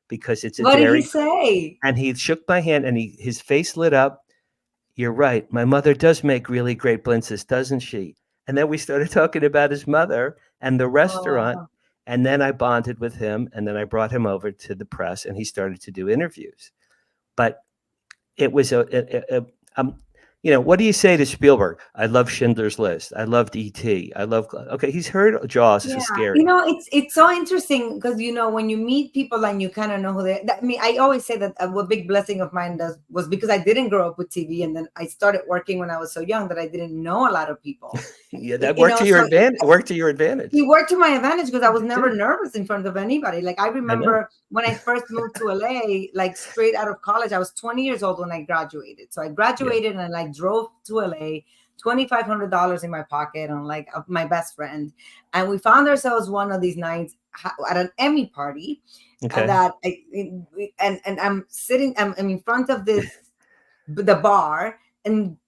because it's a dairy. What did he say? And he shook my hand, and his face lit up. You're right. My mother does make really great blintzes, doesn't she? And then we started talking about his mother and the restaurant. And then I bonded with him, and then I brought him over to the press, and he started to do interviews. But it was you know, what do you say to Spielberg? I love Schindler's List. I loved E.T. Okay, he's heard Jaws. This is scary. You know, it's so interesting because, you know, when you meet people and you kind of know who they are. I mean, I always say that a big blessing of mine was because I didn't grow up with TV, and then I started working when I was so young that I didn't know a lot of people. That worked to your advantage. Worked to your advantage. It worked to my advantage because I was never nervous in front of anybody. Like, I remember when I first moved to LA, like straight out of college, I was 20 years old when I graduated. So I graduated and I drove to LA, $2,500 in my pocket on like my best friend, and we found ourselves one of these nights at an Emmy party. And I'm sitting, I'm in front of the bar,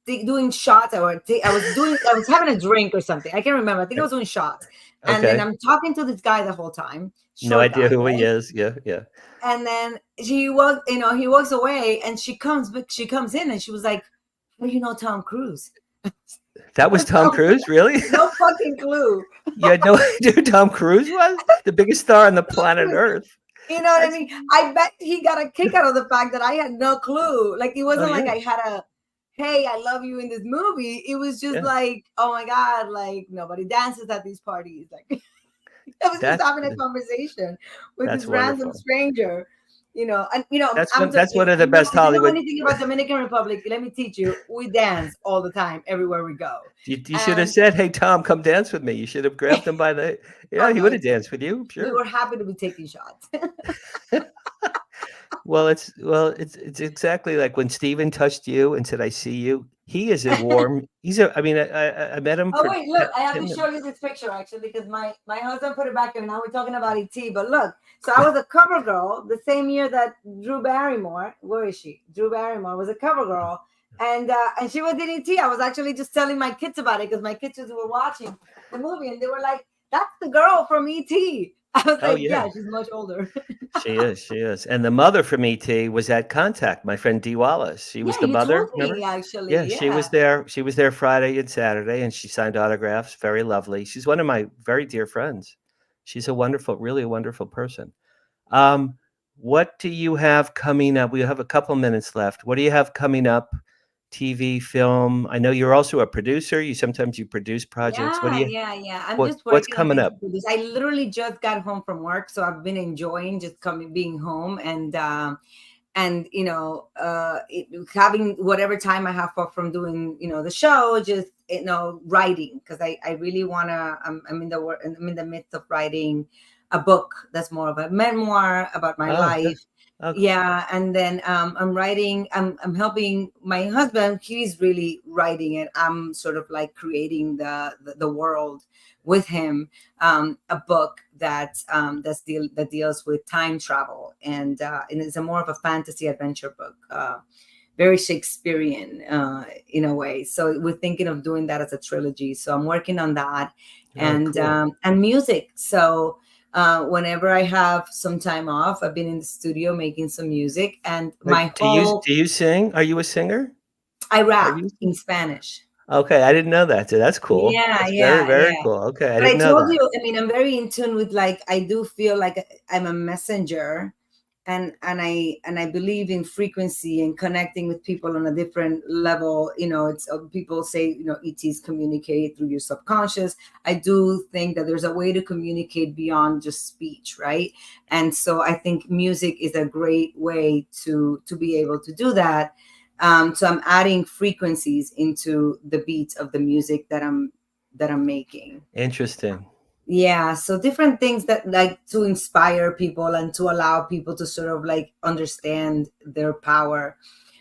doing shots. I was having a drink or something. I can't remember. I think I was doing shots. And then Okay. I'm talking to this guy the whole time. No Short idea guy, who he right? is. Yeah, yeah. And then he walks away, and she comes in, and she was like, "Well, you know Tom Cruise." That was Tom Cruise, really? No fucking clue. You had no idea who Tom Cruise was? The biggest star on the planet Earth. You know what I mean? I bet he got a kick out of the fact that I had no clue. Like, it wasn't like yeah. I had a, hey, I love you in this movie. It was just like, oh my God, like nobody dances at these parties. Like, I was just having a conversation with this random stranger. And that's one of the best Hollywood. If you know anything about Dominican Republic, let me teach you. We dance all the time, everywhere we go. You should have said, "Hey, Tom, come dance with me." You should have grabbed him by the. Yeah, he would have danced with you. Sure. We were happy to be taking shots. Well, it's exactly like when Steven touched you and said, "I see you." He is a warm. I met him. Oh wait, look! I have to show you this picture actually because my husband put it back here. Now we're talking about ET, but look. So I was a cover girl the same year that Drew Barrymore. Where is she? Drew Barrymore was a cover girl, and she was in ET. I was actually just telling my kids about it because my kids were watching the movie, and they were like, "That's the girl from ET." I was like, yeah, she's much older. She is. And the mother from ET was at Contact, my friend Dee Wallace. She was the mother. Told me, actually. Yeah, she was there. She was there Friday and Saturday, and she signed autographs. Very lovely. She's one of my very dear friends. She's really a wonderful person. What do you have coming up? We have a couple minutes left. What do you have coming up? TV, film. I know you're also a producer. Sometimes you produce projects. Yeah. I'm just working. What's coming up? I literally just got home from work, so I've been enjoying just being home and having whatever time I have from doing the show, just writing because I really wanna. I'm in the midst of writing a book that's more of a memoir about my life. Okay. Yeah, and then I'm writing. I'm helping my husband. He's really writing it. I'm sort of like creating the world with him. A book that deals with time travel, and it's more of a fantasy adventure book, very Shakespearean in a way. So we're thinking of doing that as a trilogy. So I'm working on that, cool. And music. So. Whenever I have some time off, I've been in the studio making some music, and do you sing? Are you a singer? I rap in Spanish. Okay, I didn't know that. So that's cool. That's very cool. Okay, I told you. I mean, I'm very in tune with I do feel like I'm a messenger, and I believe in frequency and connecting with people on a different level. It's people say ETs communicate through your subconscious. I do think that there's a way to communicate beyond just speech, right? And so I think music is a great way to be able to do that. So I'm adding frequencies into the beats of the music that I'm making. Interesting. Yeah, so different things that to inspire people and to allow people to sort of understand their power.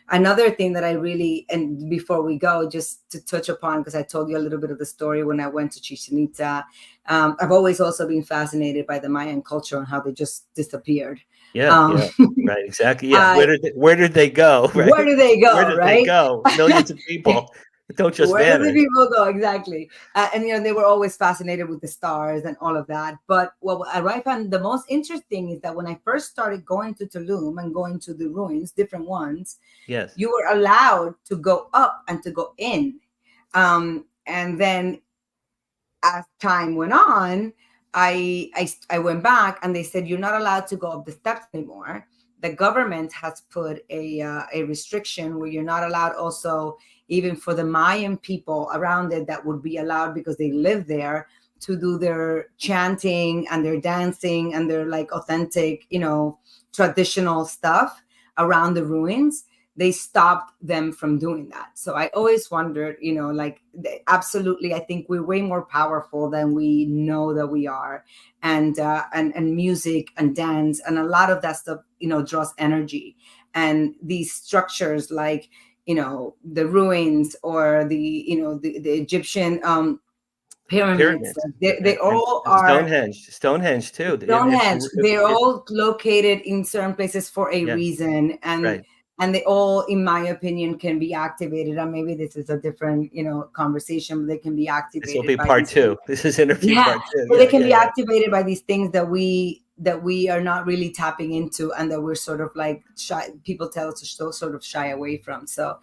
Another thing that I really, and before we go, just to touch upon, because I told you a little bit of the story when I went to Chichen Itza, I've always also been fascinated by the Mayan culture and how they just disappeared. Yeah, right, exactly. Yeah, where did they go? Right? Where do they go? Where did they go? Millions of people. Don't just where do the people go exactly? And they were always fascinated with the stars and all of that. But what I found the most interesting is that when I first started going to Tulum and going to the ruins, different ones, yes, you were allowed to go up and to go in. And then as time went on, I went back and they said you're not allowed to go up the steps anymore. The government has put a restriction where you're not allowed also, even for the Mayan people around it that would be allowed because they live there, to do their chanting and their dancing and their authentic, traditional stuff around the ruins. They stopped them from doing that. So I always wondered, absolutely, I think we're way more powerful than we know that we are. And music and dance and a lot of that stuff, draws energy. And these structures the ruins or the Egyptian pyramids. They all are Stonehenge too. Stonehenge. They're all located in certain places for a reason. And and they all, in my opinion, can be activated. And maybe this is a different, conversation, but they can be activated. This will be by part these 2. things. This is interview Yeah, part 2. but they can be activated by these things that we are not really tapping into, and that we're sort of like shy. People tell us to sort of shy away from. So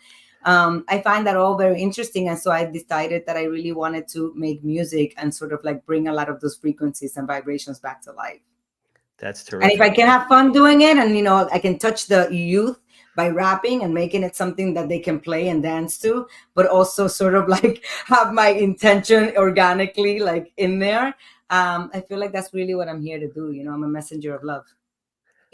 I find that all very interesting. And so I decided that I really wanted to make music and sort of like bring a lot of those frequencies and vibrations back to life. That's And terrific. if I can have fun doing it, and I can touch the youth by rapping and making it something that they can play and dance to, but also sort of like have my intention organically like in there. I feel like that's really what I'm here to do. I'm a messenger of love.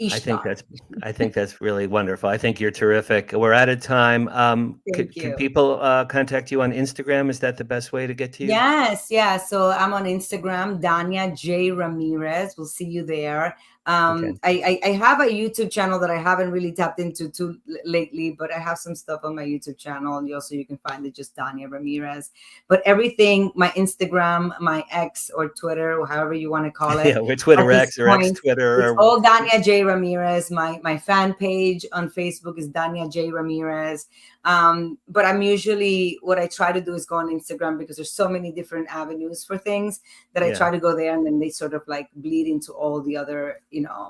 I think Ishtar. that's really wonderful. I think you're terrific. We're out of time. Thank Can you. people contact you on Instagram? Is that the best way to get to you? Yes, yeah. So I'm on Instagram, Dania J Ramirez. We'll see you there. Okay. I have a YouTube channel that I haven't really tapped into too lately, but I have some stuff on my YouTube channel, and you can find it just Dania Ramirez. But everything, my Instagram, my X or Twitter, or however you want to call it. Yeah, we're Twitter at X this or X point, Twitter. It's Or all Dania J Ramirez. My fan page on Facebook is Dania J Ramirez. But I'm usually, what I try to do is go on Instagram, because there's so many different avenues for things that I try to go there, and then they sort of like bleed into all the other,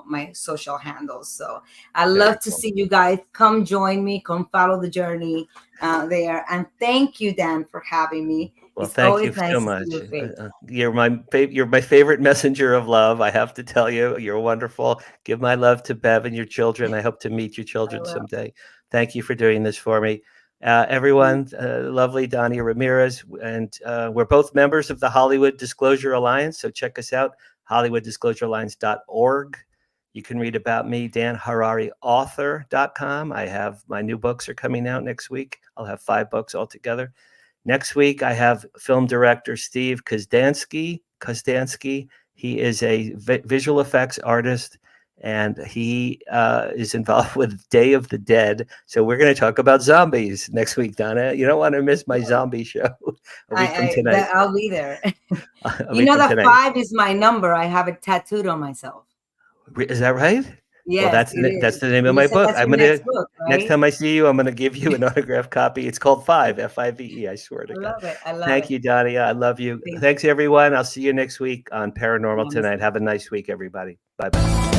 my social handles. So I love to see you guys. Come join me, come follow the journey there. And thank you, Dan, for having me. Well, It's thank you always nice so to much. see your face. You're my favorite messenger of love. I have to tell you, you're wonderful. Give my love to Bev and your children. I hope to meet your children someday. Thank you for doing this for me. Everyone, lovely Dania Ramirez, and we're both members of the Hollywood Disclosure Alliance, so check us out, hollywooddisclosurealliance.org. You can read about me, danhararyauthor.com. I have my new books are coming out next week. I'll have 5 books altogether. Next week, I have film director Steve Kozdansky. He is a visual effects artist, and he is involved with Day of the Dead. So we're going to talk about zombies next week, Donna. You don't want to miss my zombie show a week from tonight. I'll be there. That 5 is my number. I have it tattooed on myself. Is that right? Yes, well, that's the name of my book. I'm gonna next time I see you, I'm gonna give you an autographed copy. It's called 5, F-I-V-E. I swear to God. I love it. I love Thank you, Dania. I love you. Thanks everyone. I'll see you next week on Paranormal Namaste. Tonight. Have a nice week, everybody. Bye bye.